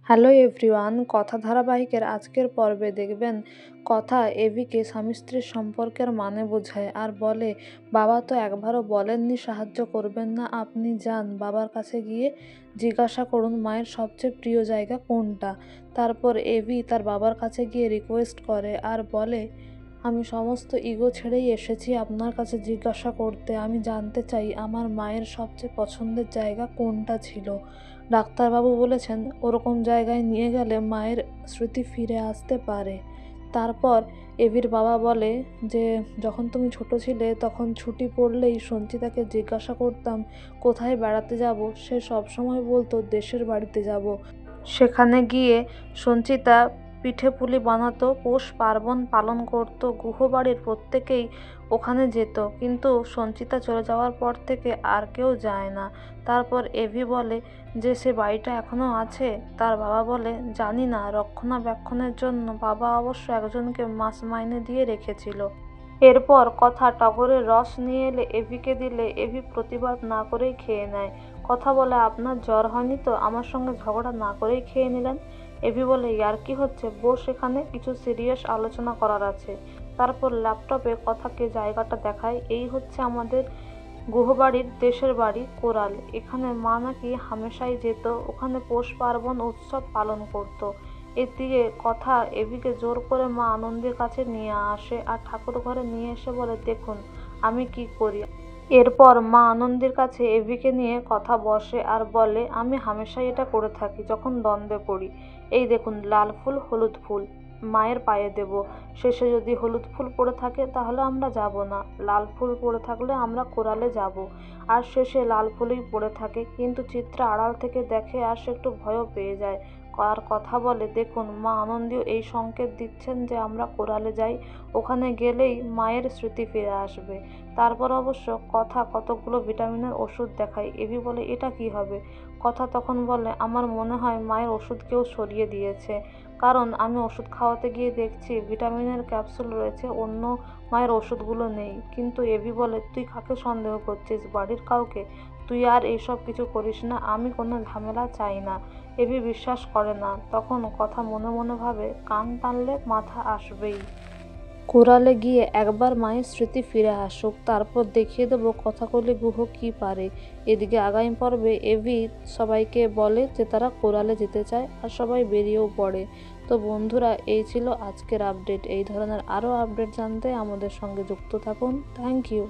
Hello everyone, কথা ধারাবাহিকের আজকের পর্বে দেখবেন কথা এভিকে স্বামী স্ত্রীর সম্পর্কের মানে বোঝায় আর বলে, বাবা তো একবারও বলেননি সাহায্য করবেন না, আপনি যান বাবার কাছে গিয়ে জিজ্ঞাসা করুন মায়ের সবচেয়ে প্রিয় জায়গা কোনটা। তারপর এভি তার বাবার কাছে গিয়ে রিকোয়েস্ট করে আর বলে, আমি সমস্ত ইগো ছেড়েই এসেছি আপনার কাছে জিজ্ঞাসা করতে, আমি জানতে চাই আমার মায়ের সবচেয়ে পছন্দের জায়গা কোনটা ছিল। ডাক্তারবাবু বলেছেন ওরকম জায়গায় নিয়ে গেলে মায়ের স্মৃতি ফিরে আসতে পারে। তারপর এভির বাবা বলে যে যখন তুমি ছোট ছিলে তখন ছুটি পড়লেই সঞ্চিতাকে জিজ্ঞাসা করতাম কোথায় বেড়াতে যাব, সে সবসময় বলতো দেশের বাড়িতে যাব। সেখানে গিয়ে সঞ্চিতা পিঠে পুলি বানাতো, পৌষ পার্বণ পালন করত, গুহবাড়ির প্রত্যেকেই ওখানে যেত, কিন্তু সঞ্চিতা চলে যাওয়ার পর থেকে আর কেউ যায় না। তারপর এভি বলে যে সে বাড়িটা এখনও আছে। তার বাবা বলে জানি না, রক্ষণাবেক্ষণের জন্য বাবা অবশ্য একজনকে মাস মাইনে দিয়ে রেখেছিল। এরপর কথা টগরের রস নিয়ে এলে এভিকে দিলে এভি প্রতিবাদ না করেই খেয়ে নেয়। কথা বলে আপনার জ্বর হয়নি তো, আমার সঙ্গে ঝগড়া না করেই খেয়ে নিলেন। এভি বলে ইয়ার্কি হচ্ছে, বস এখানে কিছু সিরিয়াস আলোচনা করার আছে। তারপর ল্যাপটপে কথাকে জায়গাটা দেখায়, এই হচ্ছে আমাদের গুহবাড়ির দেশের বাড়ি কোরাল। এখানে মা নাকি হামেশাই যেত, ওখানে পৌষ পার্বণ উৎসব পালন করত। এদিকে কথা এভিকে জোর করে মা আনন্দের কাছে নিয়ে আসে আর ঠাকুর ঘরে নিয়ে এসে বলে, দেখুন আমি কি করি। এরপর মা আনন্দের কাছে এভিকে নিয়ে কথা বসে আর বলে, আমি হামেশাই এটা করে থাকি যখন দ্বন্দ্বে পড়ি। এই দেখুন লাল ফুল হলুদ ফুল মায়ের পায়ে দেব, শেষে যদি হলুদ ফুল পড়ে থাকে তাহলে আমরা যাব না, লাল ফুল পড়ে থাকলে আমরা কোরালে যাব। আর শেষে লাল ফুলই পড়ে থাকে, কিন্তু চিত্রা আড়াল থেকে দেখে আর সে একটু ভয়ও পেয়ে যায়। আর কথা বলে, দেখুন মা আনন্দীও এই সংকেত দিচ্ছেন যে আমরা কোরালে যাই, ওখানে গেলেই মায়ের স্মৃতি ফিরে আসবে। তারপর অবশ্য কথা কতকগুলো ভিটামিনের ওষুধ দেখায়। এভি বলে এটা কি হবে। কথা তখন বলে, আমার মনে হয় মায়ের ওষুধ কেউ সরিয়ে দিয়েছে, কারণ আমি ওষুধ খাওয়াতে গিয়ে দেখছি ভিটামিনের ক্যাপসুল রয়েছে, অন্য মায়ের ওষুধগুলো নেই। কিন্তু এভি বলে, তুই কাকে সন্দেহ করছিস, বাড়ির কাউকে? তুই আর এইসব কিছু করিস না, আমি কোনো ঝামেলা চাই না। এভি বিশ্বাস করে না। তখন কথা মনে মনে ভাবে, কান টানলে মাথা আসবেই, কোরালে গিয়ে একবার মায়ের স্মৃতি ফিরে আসুক, তারপর দেখিয়ে দেবো কথাকলি গুহ কি পারে। এদিকে আগামী পর্বে এভি সবাইকে বলে যে তারা কোরালে যেতে চায় আর সবাই বেরিয়েও পড়ে। তো বন্ধুরা, এই ছিল আজকের আপডেট। এই ধরনের আরও আপডেট জানতে আমাদের সঙ্গে যুক্ত থাকুন। Thank you.